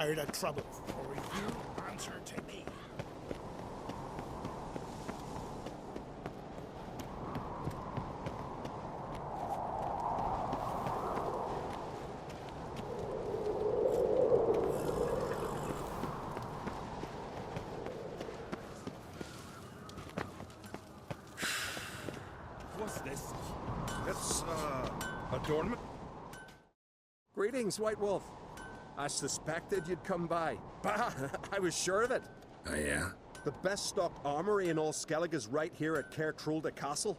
out of trouble. Or you answer to me. What's this? It's, adornment? Greetings, White Wolf. I suspected you'd come by. Bah! I was sure of it. Oh, yeah? The best stocked armory in all Skellig is right here at Trilogia Castle.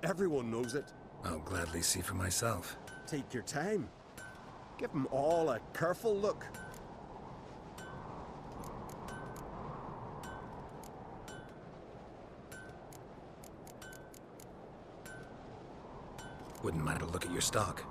Everyone knows it. I'll gladly see for myself. Take your time. Give them all a careful look. Wouldn't mind a look at your stock.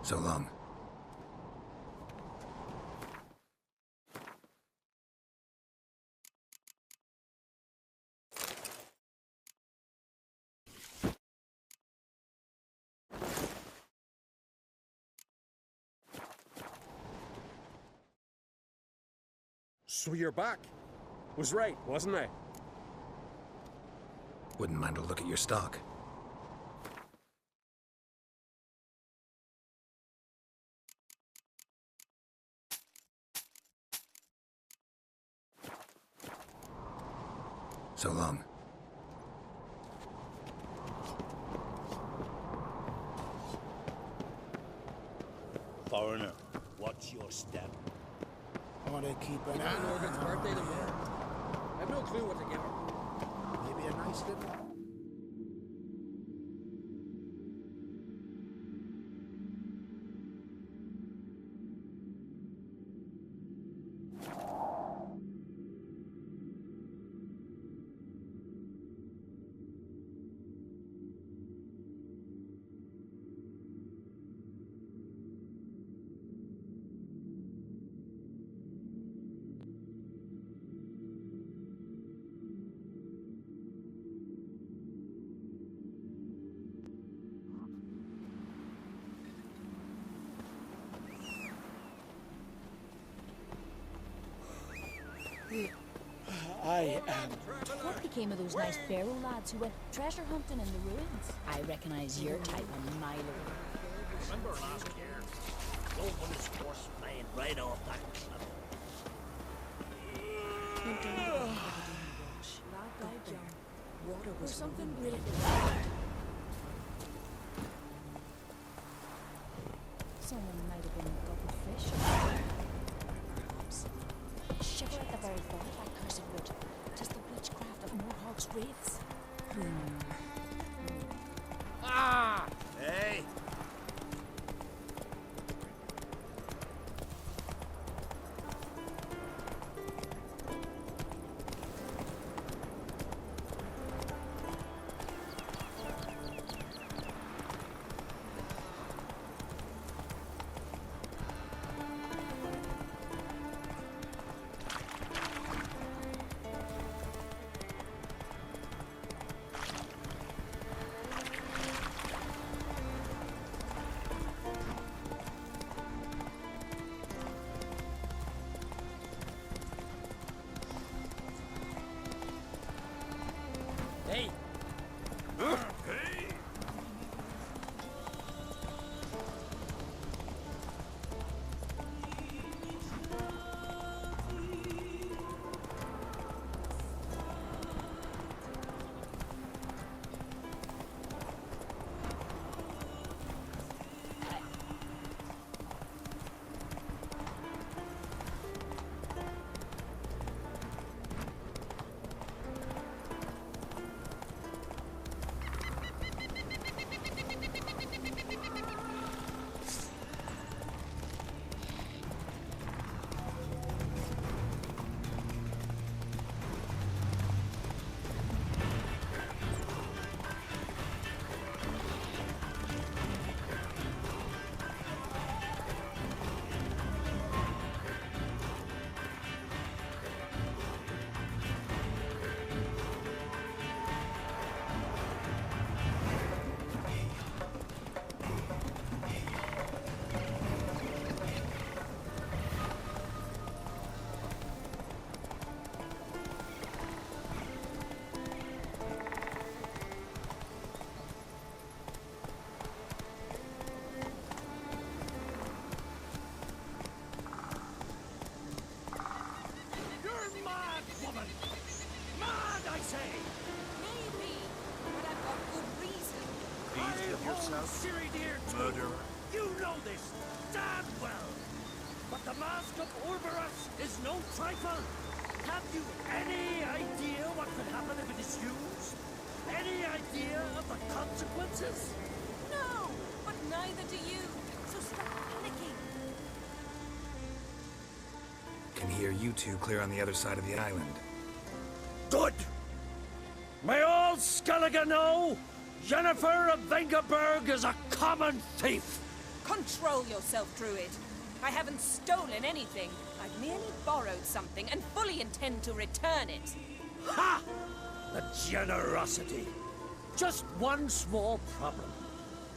So long. So you're back. Was right, wasn't I? Wouldn't mind a look at your stock. So long. Foreigner, what's your step? I want to keep an It's eye Morgan's birthday tomorrow. I have no clue what to give her. Maybe a nice little... What became of those nice Pharaoh lads who went treasure hunting in the ruins? I recognize your type a mile away. Remember last year? No one is horse flying right off that cliff. Water was something really... Someone might have been a gobbled fish. Perhaps. Shiver at the very thought of that cursed wood. 'Tis the witchcraft of Morhogg's wraiths. Ah! Hey! Siri dear, murderer. You know this damn well. But the mask of Urberus is no trifle. Have you any idea what could happen if it is used? Any idea of the consequences? No, but neither do you. So stop panicking. Can hear you two clear on the other side of the island. Good! May all Skellige know Jennifer of Vengerberg is a common thief! Control yourself, Druid. I haven't stolen anything. I've merely borrowed something and fully intend to return it. Ha! The generosity. Just one small problem.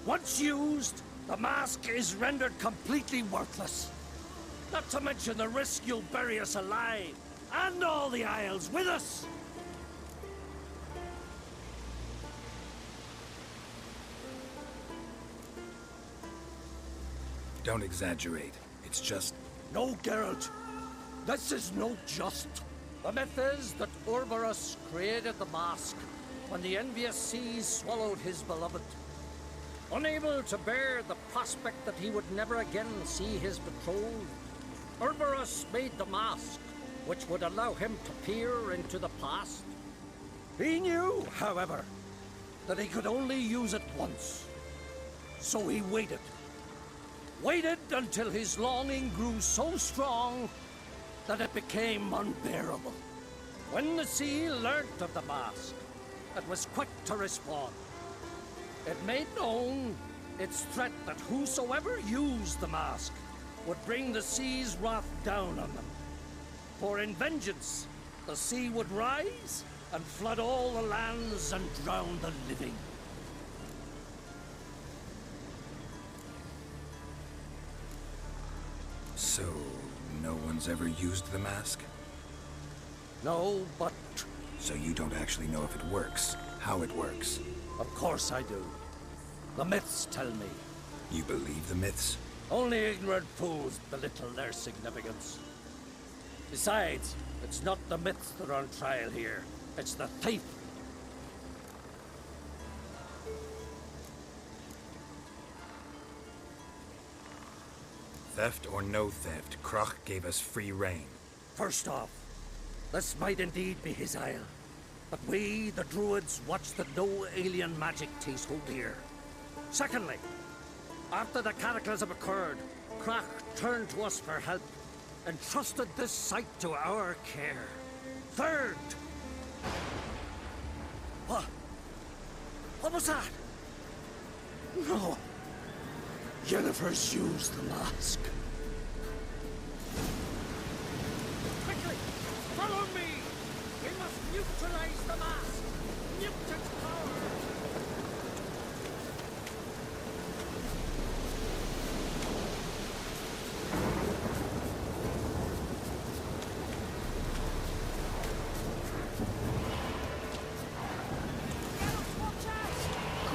Once used, the mask is rendered completely worthless. Not to mention the risk you'll bury us alive, and all the Isles with us! Don't exaggerate. It's just... No, Geralt. This is no just. The myth is that Urberus created the mask when the envious seas swallowed his beloved. Unable to bear the prospect that he would never again see his betrothed, Urberus made the mask, which would allow him to peer into the past. He knew, however, that he could only use it once. So he waited. Waited until his longing grew so strong that it became unbearable. When the sea learnt of the mask, it was quick to respond. It made known its threat that whosoever used the mask would bring the sea's wrath down on them. For in vengeance, the sea would rise and flood all the lands and drown the living. So, no one's ever used the mask? No, but So you don't actually know if it works, how it works. of course I do. The myths tell me. You believe the myths? Only ignorant fools belittle their significance. Besides, it's not the myths that are on trial here. It's the thief. Theft or no theft, Kroch gave us free rein. First off, this might indeed be his isle. But we, the Druids, watch that no alien magic takes hold here. Secondly, after the cataclysm occurred, Kroch turned to us for help and trusted this site to our care. Third... What was that? No. Jennifer's used the mask. Quickly! Follow me! We must neutralize the mask! Mute its power!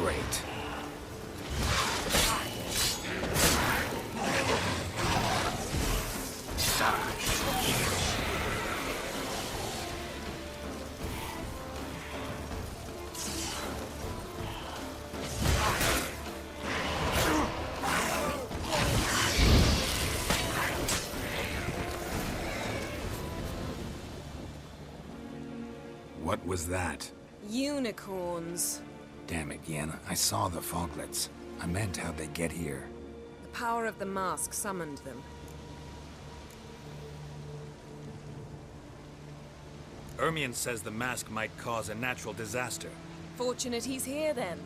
Great. What was that? Unicorns. Damn it, Yen. I saw the foglets. I meant how'd they get here. The power of the mask summoned them. Ermion says the mask might cause a natural disaster. Fortunate he's here then.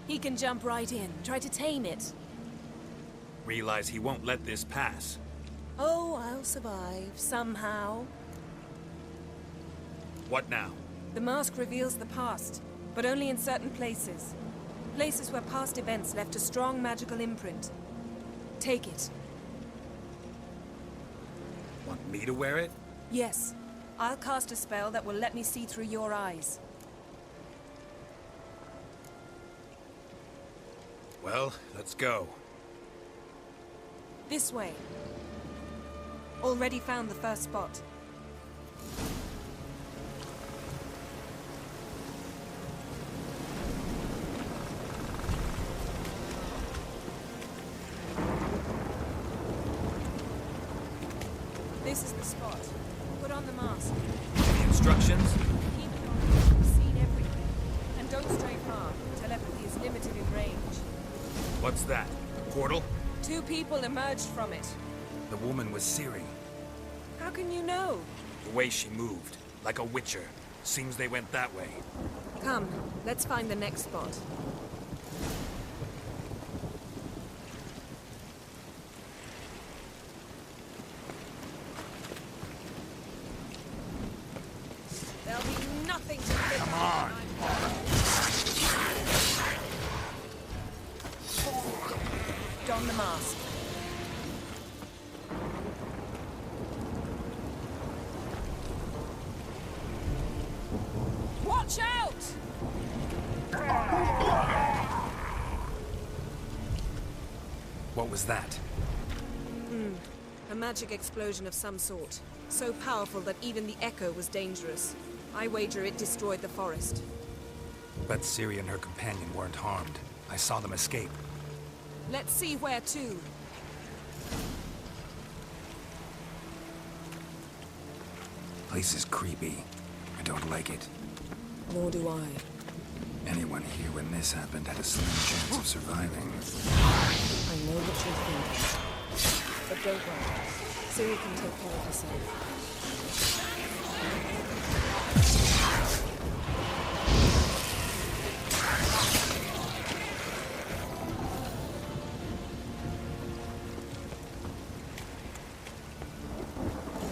He can jump right in, try to tame it. Realize he won't let this pass. Oh, I'll survive, somehow. What now? The mask reveals the past, but only in certain places. Places where past events left a strong magical imprint. Take it. Want me to wear it? Yes. I'll cast a spell that will let me see through your eyes. Well, let's go. This way. Already found the first spot. This is the spot. Put on the mask. Any instructions? Keep it on. You've seen everything. And don't stray far. Telepathy is limited in range. What's that? A portal? 2 people emerged from it. The woman was Ciri. How can you know? The way she moved, like a witcher. Seems they went that way. Come, let's find the next spot. There'll be nothing to live Come on! Don the mask. Watch out! What was that? A magic explosion of some sort. So powerful that even the echo was dangerous. I wager it destroyed the forest. But Ciri and her companion weren't harmed. I saw them escape. Let's see where to. Place is creepy. I don't like it. Nor do I. Anyone here when this happened had a slim chance of surviving. I know what you're thinking. But don't worry. Ciri can take care of herself.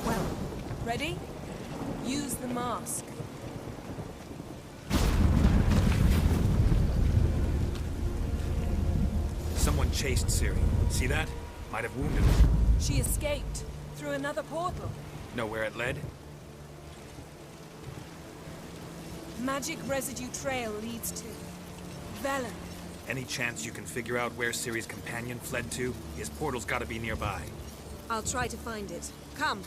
Well, ready? Use the mask. Someone chased Ciri. See that? Might have wounded her. She escaped through another portal. Know where it led? Magic residue trail leads to Velen. Any chance you can figure out where Ciri's companion fled to? His portal's gotta be nearby. I'll try to find it. Come.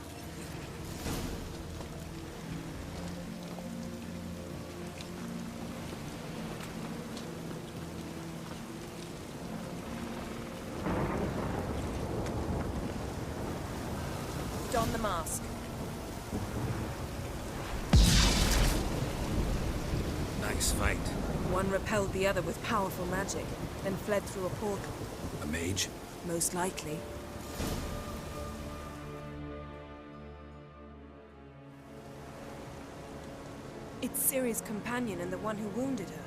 Don the mask. Nice fight. One repelled the other with powerful magic, then fled through a portal. A mage? Most likely. It's Ciri's companion and the one who wounded her.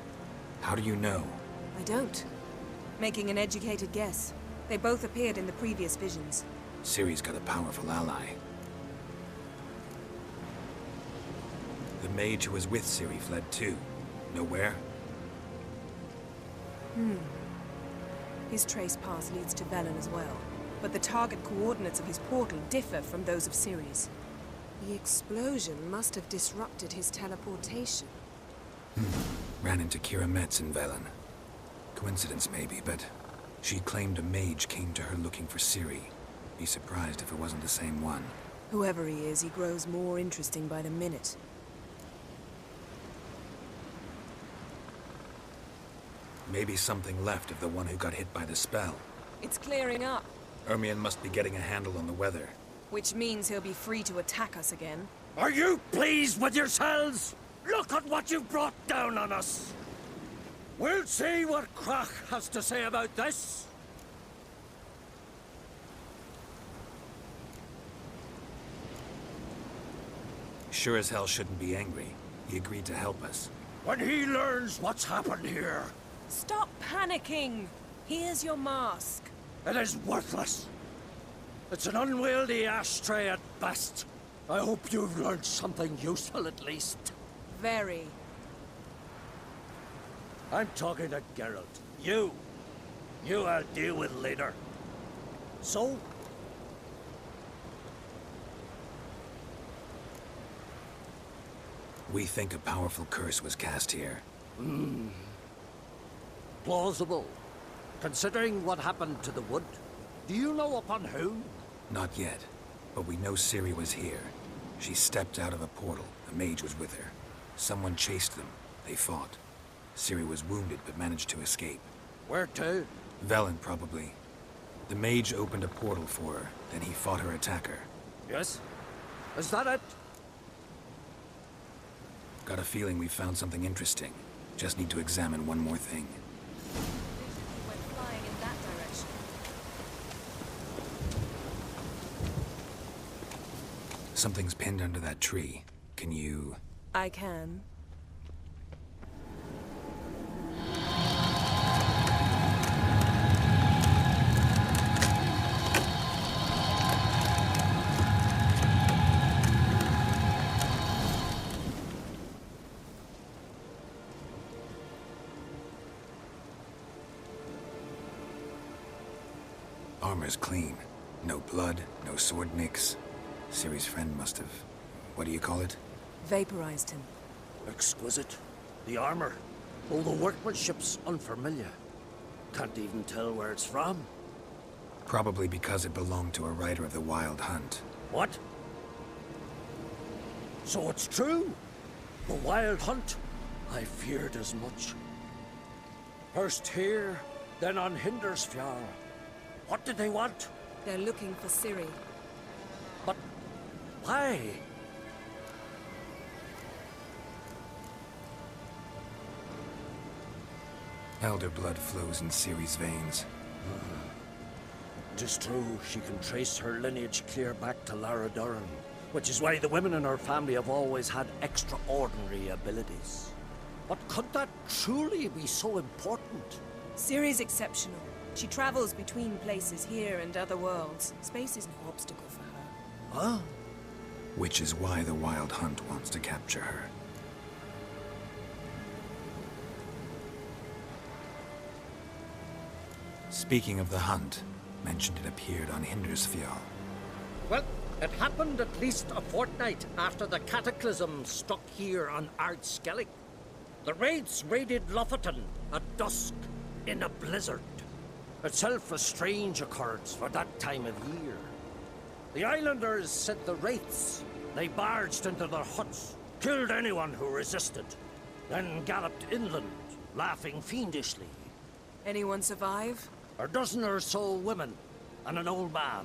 How do you know? I don't. Making an educated guess. They both appeared in the previous visions. Ciri's got a powerful ally. The mage who was with Ciri fled too. Know where? His trace path leads to Velen as well. But the target coordinates of his portal differ from those of Ciri's. The explosion must have disrupted his teleportation. Ran into Kira Metz in Velen. Coincidence maybe, but she claimed a mage came to her looking for Ciri. Be surprised if it wasn't the same one. Whoever he is, he grows more interesting by the minute. Maybe something left of the one who got hit by the spell. It's clearing up, Ermion must be getting a handle on the weather. which means he'll be free to attack us again. Are you pleased with yourselves? Look at what you've brought down on us. We'll see what Krach has to say about this. Sure as hell shouldn't be angry. He agreed to help us. When he learns what's happened here, Stop panicking! Here's your mask. it is worthless. It's an unwieldy ashtray at best. I hope you've learned something useful at least. Very. I'm talking to Geralt. You I'll deal with later. So? We think a powerful curse was cast here. Plausible. Considering what happened to the wood. Do you know upon whom? Not yet, but we know Ciri was here. She stepped out of a portal. A mage was with her. Someone chased them. They fought. Ciri was wounded but managed to escape. Where to? Velen, probably. The mage opened a portal for her, then he fought her attacker. Yes? Is that it? Got a feeling we found something interesting. Just need to examine one more thing. Went flying in that direction. Something's pinned under that tree. Can you... I can. Armor's clean. No blood, no sword nicks. Ciri's friend must have... what do you call it? Vaporized him. Exquisite. The armor. Oh, the workmanship's unfamiliar. Can't even tell where it's from. Probably because it belonged to a rider of the Wild Hunt. What? So it's true? The Wild Hunt? I feared as much. First here, then on Hindersfjall. What did they want? They're looking for Ciri. But why? Elder blood flows in Ciri's veins. It is true, she can trace her lineage clear back to Lara Duran, which is why the women in her family have always had extraordinary abilities. But could that truly be so important? Ciri's exceptional. She travels between places here and other worlds. Space is no obstacle for her. Huh? Which is why the Wild Hunt wants to capture her. Speaking of the hunt, mentioned it appeared on Hindersfjall. Well, it happened at least a fortnight after the cataclysm struck here on Ardskellig. The raids raided Lofoten at dusk in a blizzard. Itself a strange occurrence for that time of year. The islanders sent the wraiths. They barged into their huts, killed anyone who resisted, then galloped inland, laughing fiendishly. Anyone survive? A dozen or so women, and an old man.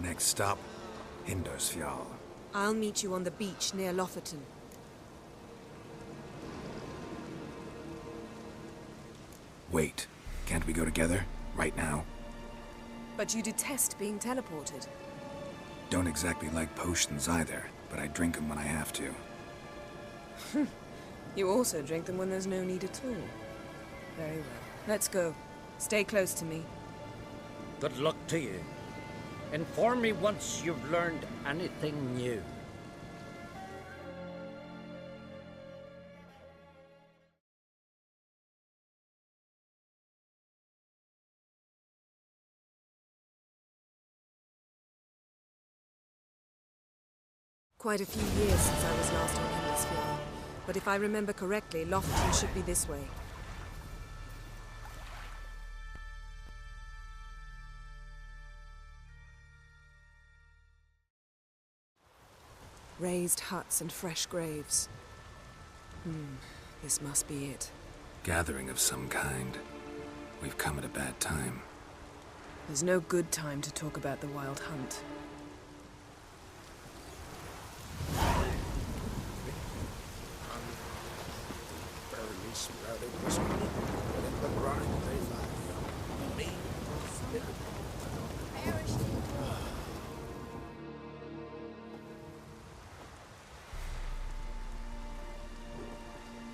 Next stop, Hindersfjall. I'll meet you on the beach near Lofoten. Wait, can't we go together? Right now? But you detest being teleported. Don't exactly like potions either, but I drink them when I have to. You also drink them when there's no need at all. Very well. Let's go. Stay close to me. Good luck to you. Inform me once you've learned anything new. Quite a few years since I was last on Hindersfjall. But if I remember correctly, Lofoten should be this way. Raised huts and fresh graves. This must be it. Gathering of some kind. We've come at a bad time. There's no good time to talk about the Wild Hunt.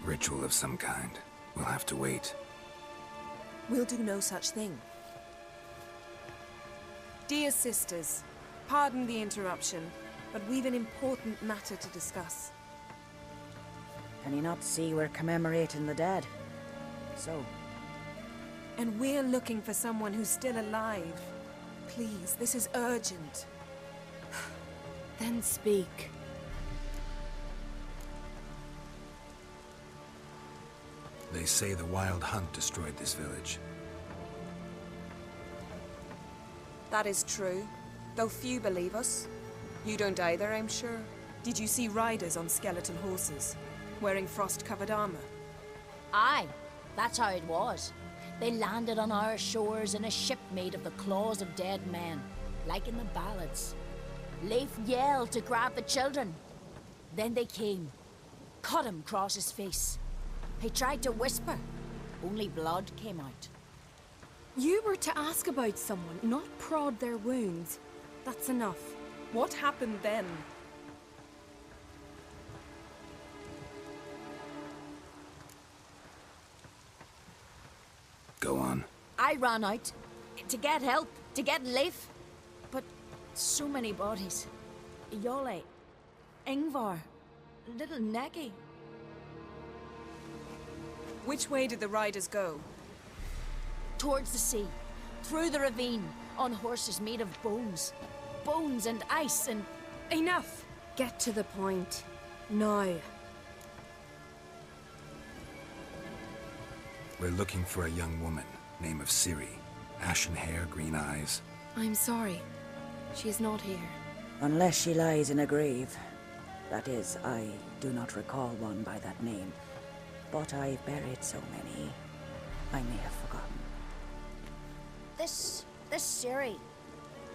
Ritual of some kind. We'll have to wait. We'll do no such thing. Dear sisters, pardon the interruption, but we've an important matter to discuss. Can you not see we're commemorating the dead? So, And we're looking for someone who's still alive. Please, this is urgent. then speak. They say the Wild Hunt destroyed this village. That is true, though few believe us. You don't either, I'm sure. Did you see riders on skeleton horses, wearing frost-covered armor? Aye, that's how it was. They landed on our shores in a ship made of the claws of dead men, like in the ballads. Leif yelled to grab the children. Then they came, cut him across his face. He tried to whisper, only blood came out. You were to ask about someone, not prod their wounds. That's enough. What happened then? Go on. I ran out to get help, to get Leif. But so many bodies. Yole, Ingvar, little Neki. Which way did the riders go? Towards the sea, through the ravine, on horses made of bones. Bones and ice and... Enough! Get to the point. Now. We're looking for a young woman, name of Ciri. Ashen hair, green eyes. I'm sorry. She is not here. Unless she lies in a grave. That is, I do not recall one by that name. But I've buried so many, I may have forgotten. This Ciri,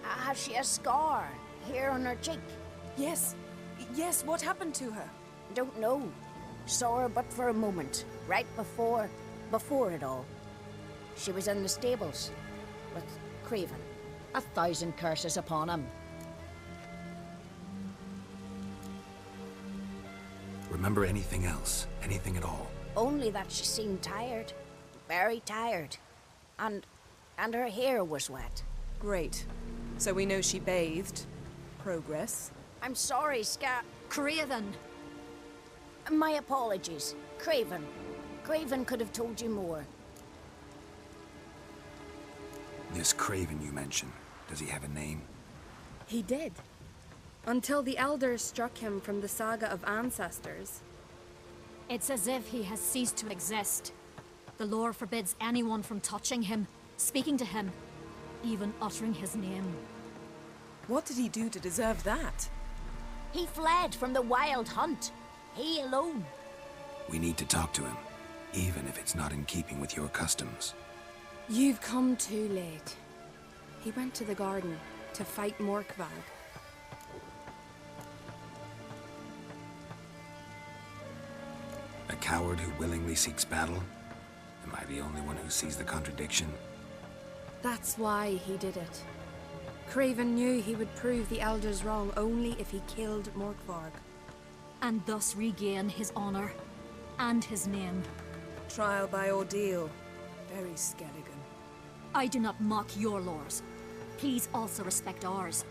has she a scar here on her cheek? Yes. Yes, what happened to her? Don't know. Saw her but for a moment, right before it all. She was in the stables with Craven. 1,000 curses upon him. Remember anything else? Anything at all? Only that she seemed tired. Very tired. And her hair was wet. Great. So we know she bathed. Progress. I'm sorry, Craven. My apologies. Craven. Craven could have told you more. This Craven you mentioned, does he have a name? He did. Until the elders struck him from the saga of ancestors. It's as if he has ceased to exist. The lore forbids anyone from touching him, speaking to him, even uttering his name. What did he do to deserve that? He fled from the wild hunt. He alone. We need to talk to him, even if it's not in keeping with your customs. You've come too late. He went to the garden to fight Morkvag. A coward who willingly seeks battle? Am I the only one who sees the contradiction? That's why he did it. Craven knew he would prove the elders wrong only if he killed Morkvarg. And thus regain his honor and his name. Trial by ordeal. Very Skelligan. I do not mock your laws. Please also respect ours.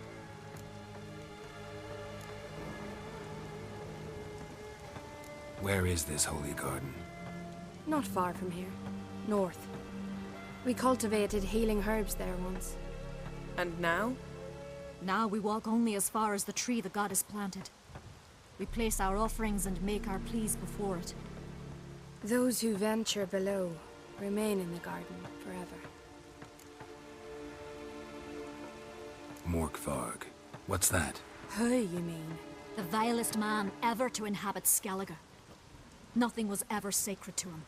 Where is this holy garden? Not far from here. North. We cultivated healing herbs there once. And now? Now we walk only as far as the tree the goddess planted. We place our offerings and make our pleas before it. Those who venture below remain in the garden forever. Morkvarg. What's that? Who, you mean? The vilest man ever to inhabit Skellige. Nothing was ever sacred to him.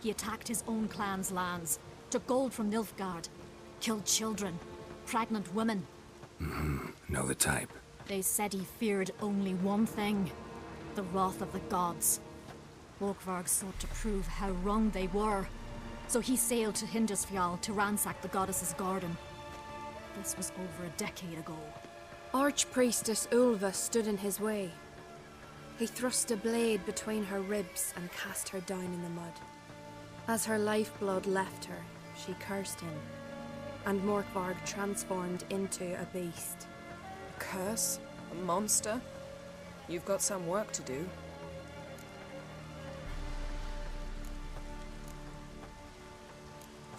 He attacked his own clan's lands, took gold from Nilfgaard, killed children, pregnant women. Know the type. They said he feared only one thing, the wrath of the gods. Morkvarg sought to prove how wrong they were, so he sailed to Hindisfjall to ransack the goddess's garden. This was over a decade ago. Archpriestess Ulva stood in his way. He thrust a blade between her ribs and cast her down in the mud. As her lifeblood left her, she cursed him, and Morkvarg transformed into a beast. A curse? A monster? You've got some work to do.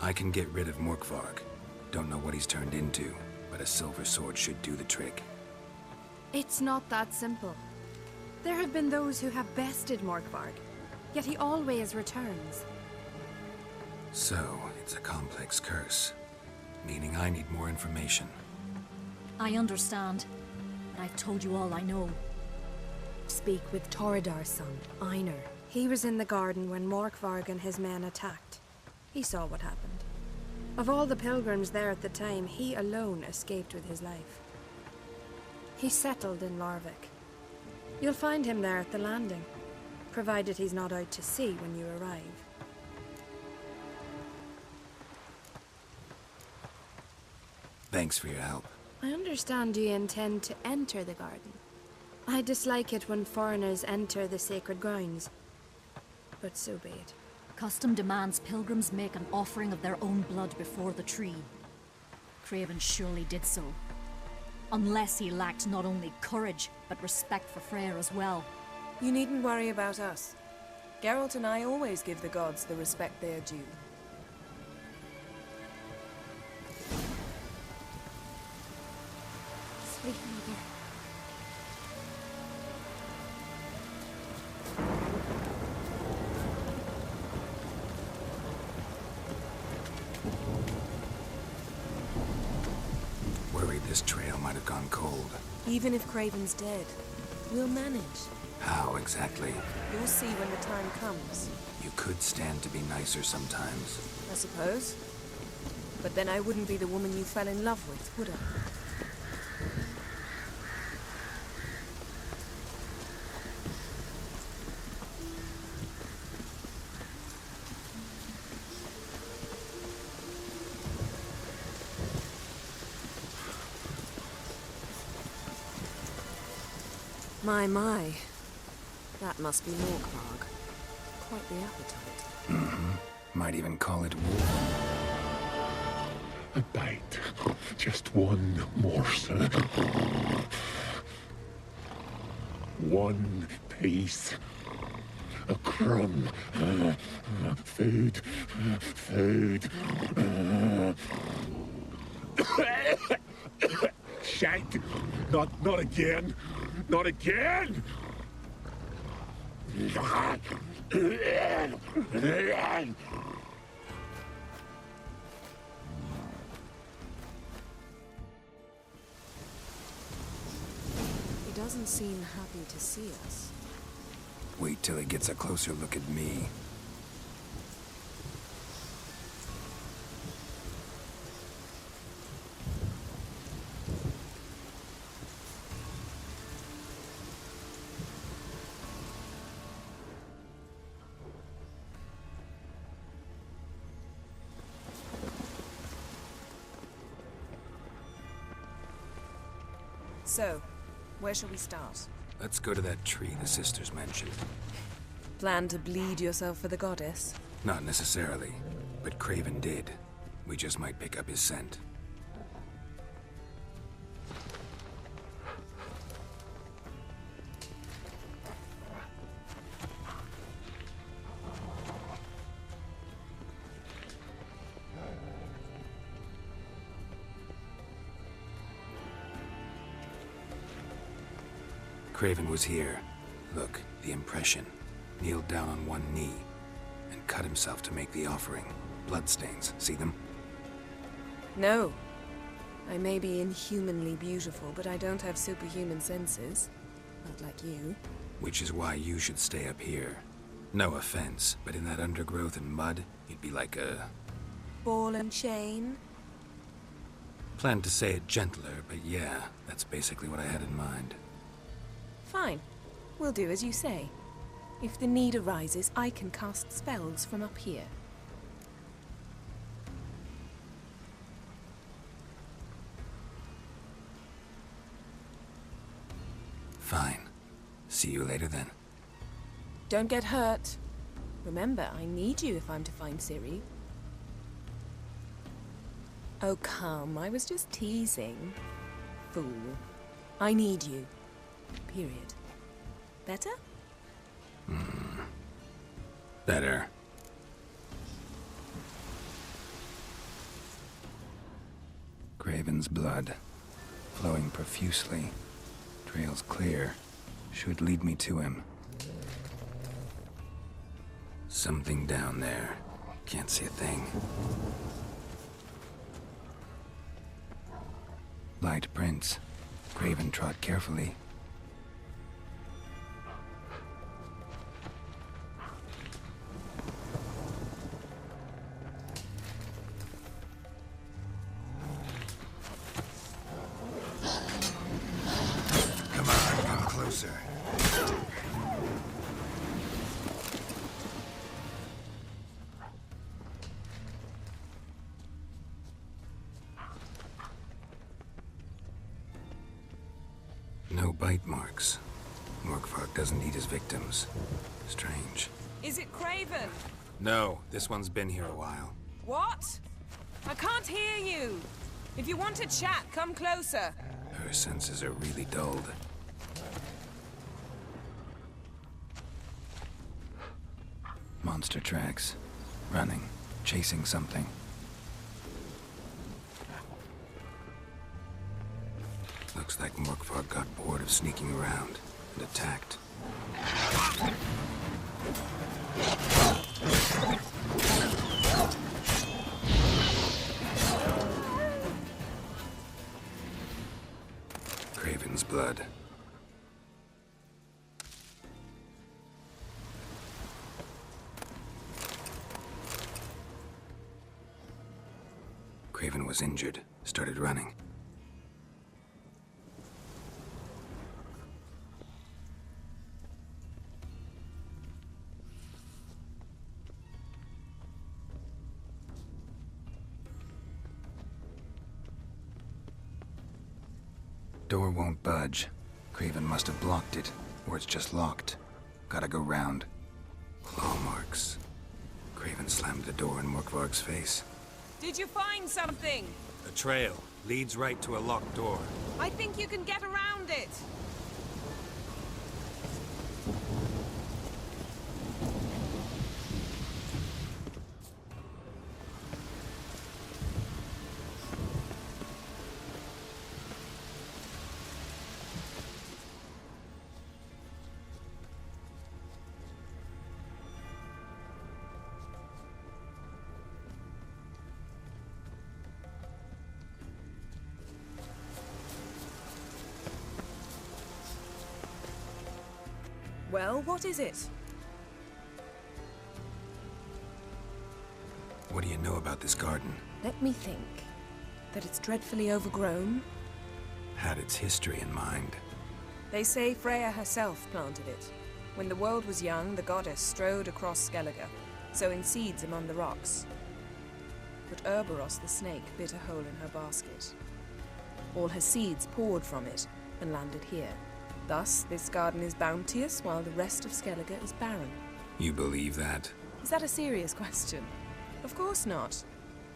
I can get rid of Morkvarg. Don't know what he's turned into, but a silver sword should do the trick. It's not that simple. There have been those who have bested Morkvarg, yet he always returns. So, it's a complex curse, meaning I need more information. I understand, but I've told you all I know. Speak with Torridar's son, Einar. He was in the garden when Morkvarg and his men attacked. He saw what happened. Of all the pilgrims there at the time, he alone escaped with his life. He's settled in Larvik. You'll find him there at the landing, provided he's not out to sea when you arrive. Thanks for your help. I understand you intend to enter the garden. I dislike it when foreigners enter the sacred grounds, but so be it. Custom demands pilgrims make an offering of their own blood before the tree. Craven surely did so. Unless he lacked not only courage, but respect for Freyr as well. You needn't worry about us. Geralt and I always give the gods the respect they are due. Sweet mother. Worried this trail might have gone cold. Even if Craven's dead, we'll manage. How exactly? You'll see when the time comes. You could stand to be nicer sometimes. I suppose. But then I wouldn't be the woman you fell in love with, would I? My. That must be Morkvarg. Quite the appetite. Mm-hmm. Might even call it wolf. A bite. Just one morsel. One piece. A crumb. Food. Food. Shite. Not again. Not again! He doesn't seem happy to see us. Wait till he gets a closer look at me. So, where shall we start? Let's go to that tree the sisters mentioned. Plan to bleed yourself for the goddess? Not necessarily, but Craven did. We just might pick up his scent. Craven was here. Look, the impression. Kneeled down on one knee and cut himself to make the offering. Bloodstains, see them? No. I may be inhumanly beautiful, but I don't have superhuman senses. Not like you. Which is why you should stay up here. No offense, but in that undergrowth and mud, you'd be like a... ball and chain? Planned to say it gentler, but yeah, that's basically what I had in mind. Fine. We'll do as you say. If the need arises, I can cast spells from up here. Fine. See you later then. Don't get hurt. Remember, I need you if I'm to find Ciri. Oh, come. I was just teasing. Fool. I need you. Period. Better? Better. Craven's blood, flowing profusely. Trail's clear. Should lead me to him. Something down there. Can't see a thing. Light prints. Craven trod carefully. No bite marks. Morkvarg doesn't eat his victims. Strange. Is it Craven? No, this one's been here a while. What? I can't hear you. If you want to chat, come closer. Her senses are really dulled. Monster tracks. Running. Chasing something. Looks like Morkvarg got bored of sneaking around and attacked. Craven's blood. Craven was injured, started running. Door won't budge. Craven must have blocked it, or it's just locked. Gotta go round. Claw marks. Craven slammed the door in Morkvarg's face. Did you find something? A trail leads right to a locked door. I think you can get around it. Well, what is it? What do you know about this garden? Let me think. That it's dreadfully overgrown. Had its history in mind. They say Freya herself planted it. When the world was young, the goddess strode across Skellige, sowing seeds among the rocks. But Urboros the snake bit a hole in her basket. All her seeds poured from it and landed here. Thus, this garden is bounteous, while the rest of Skellige is barren. You believe that? Is that a serious question? Of course not.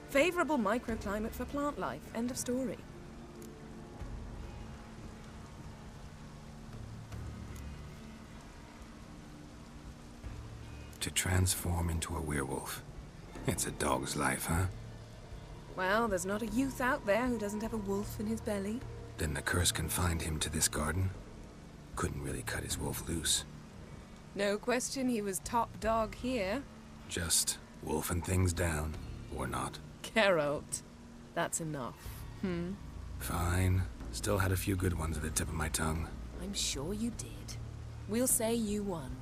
Favorable microclimate for plant life. End of story. To transform into a werewolf. It's a dog's life, huh? Well, there's not a youth out there who doesn't have a wolf in his belly. Then the curse confined him to this garden? Couldn't really cut his wolf loose. No question he was top dog here. Just wolfing things down, or not. Geralt. That's enough. Fine. Still had a few good ones at the tip of my tongue. I'm sure you did. We'll say you won.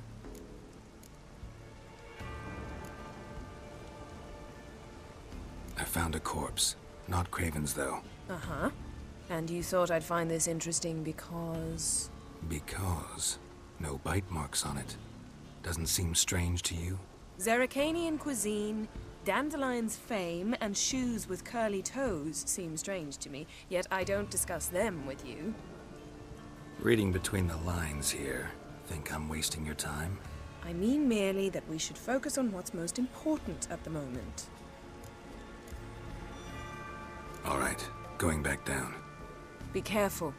I found a corpse. Not Craven's, though. Uh-huh. And you thought I'd find this interesting because... Because no bite marks on it. Doesn't seem strange to you? Zerrikanian cuisine, Dandelion's fame, and shoes with curly toes seem strange to me, yet I don't discuss them with you. Reading between the lines here, think I'm wasting your time? I mean merely that we should focus on what's most important at the moment. All right, going back down. Be careful.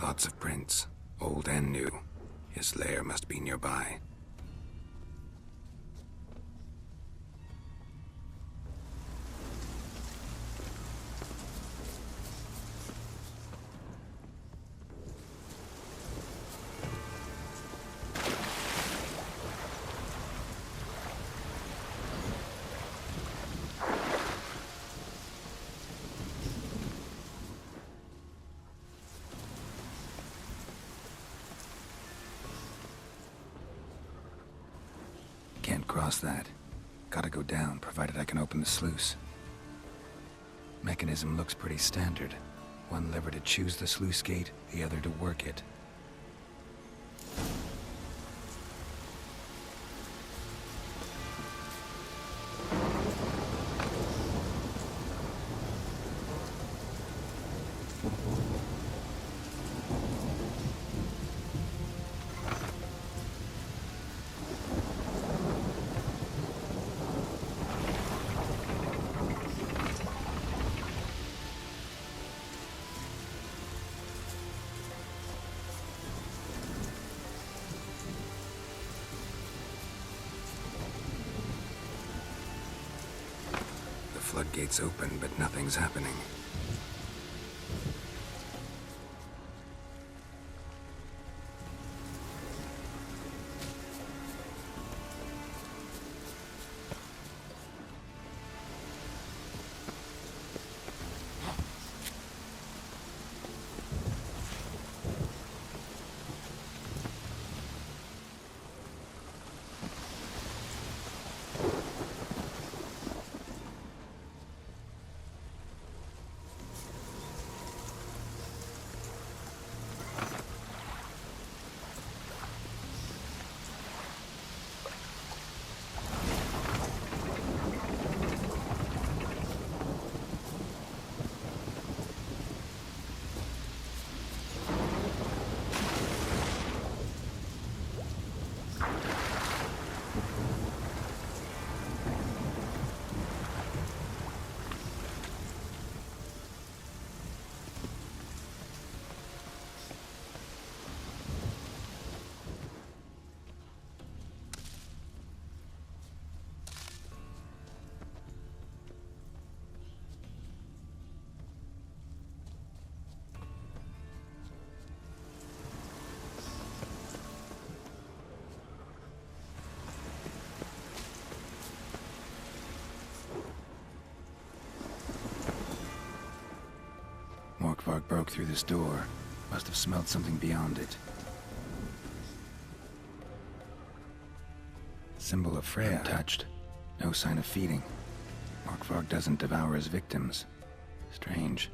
Lots of prints, old and new. His lair must be nearby. Can't cross that. Gotta go down, provided I can open the sluice. Mechanism looks pretty standard. One lever to choose the sluice gate, the other to work it. Floodgates open, but nothing's happening. Morkvarg broke through this door. Must have smelled something beyond it. Symbol of Freya untouched. No sign of feeding. Morkvarg doesn't devour his victims. Strange.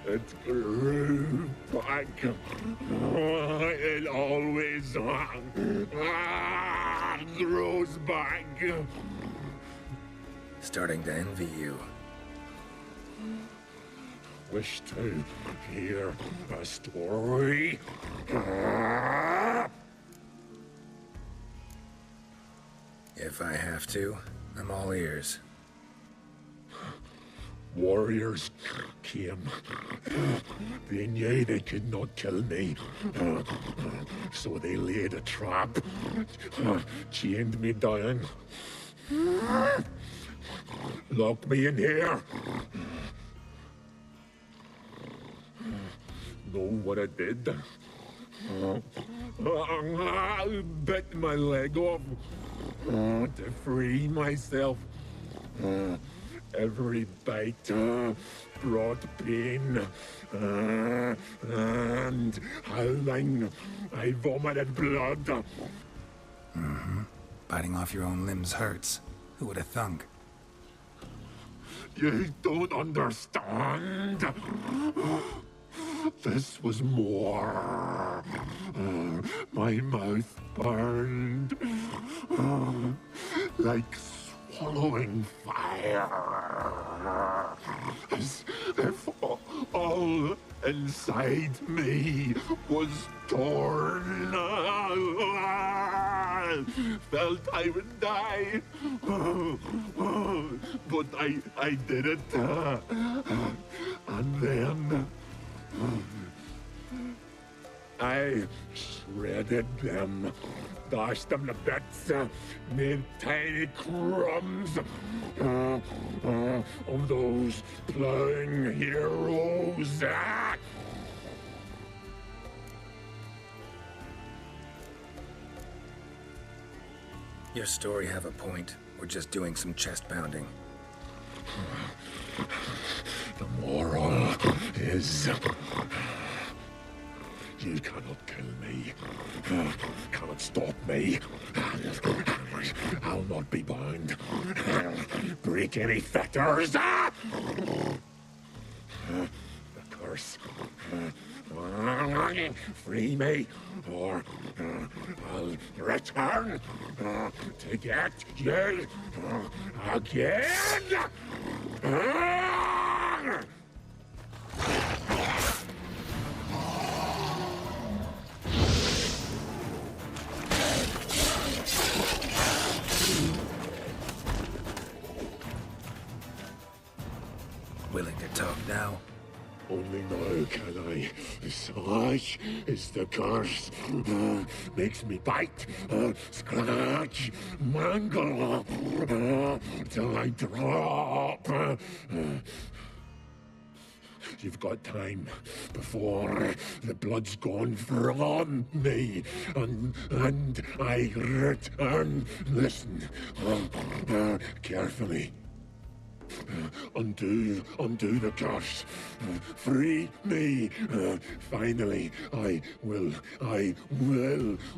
It grew back. It always grows back. Starting to envy you. Wish to hear a story? If I have to, I'm all ears. Warriors came. They knew they could not kill me. So they laid a trap. Chained me down. Locked me in here. Know what I did? I bit my leg off to free myself. Every bite brought pain, and howling, I vomited blood. Mm-hmm. Biting off your own limbs hurts. Who would have thunk? You don't understand. This was more. My mouth burned like swallowing fire, as if all inside me was torn. Felt I would die, but I did it. And then I shredded them, dashed them to bits, made tiny crumbs of those plowing heroes. Your story have a point. We're just doing some chest pounding. The moral is... You cannot kill me. Cannot stop me. I'll not be bound. Break any fetters. The curse. Free me, or I'll return to get you again. Willing to talk now? Only now can I. Such is the curse. Makes me bite, scratch, mangle, till I drop. You've got time before the blood's gone from me, and I return. Listen, carefully. Undo the curse. Free me. Finally, I will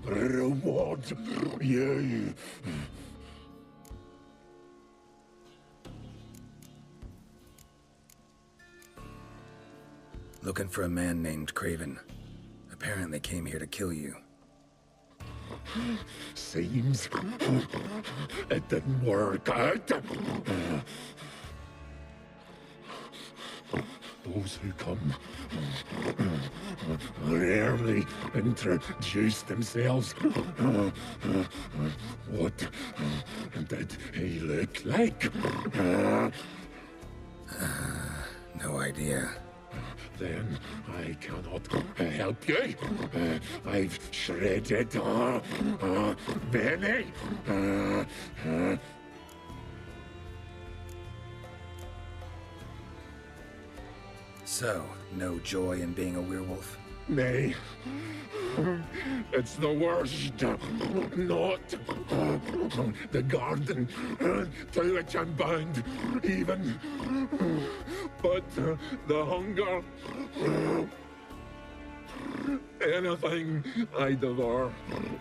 reward you. Looking for a man named Craven. Apparently came here to kill you. Seems it didn't work out. Those who come rarely introduce themselves. What did he look like? No idea. Then I cannot help you. I've shredded many. So, no joy in being a werewolf? Nay. It's the worst. Not the garden to which I'm bound, even. But the hunger. Anything I devour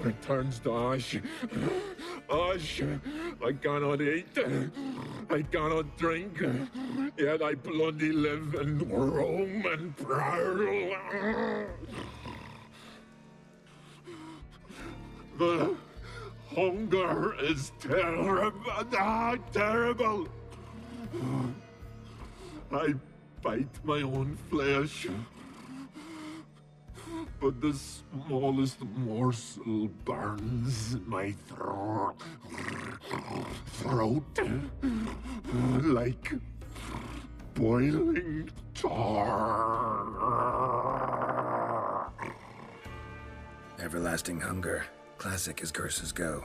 returns to ash. Ash. I cannot eat. I cannot drink. Yet I bloody live and roam and prowl. The hunger is terrible. Terrible. I bite my own flesh. But the smallest morsel burns my throat like boiling tar. Everlasting hunger. Classic as curses go.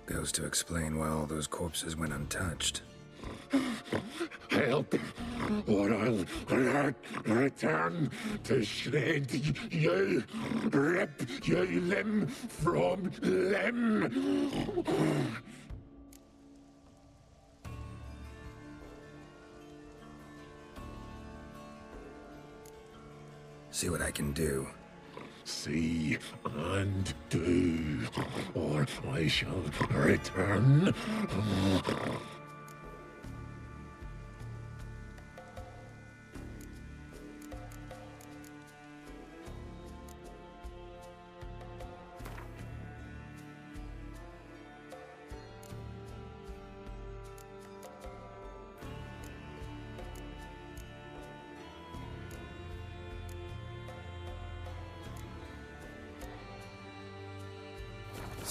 Goes to explain why all those corpses went untouched. Help, or I'll return to shred you, rip you limb from limb. See what I can do. See and do, or I shall return.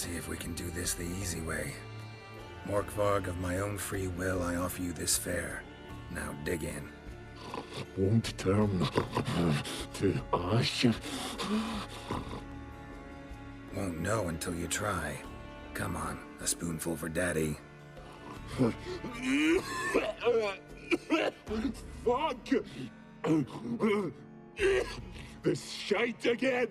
See if we can do this the easy way. Morkvarg, of my own free will, I offer you this fare. Now dig in. Won't turn to ash. Won't know until you try. Come on, a spoonful for Daddy. Fuck! This shite again!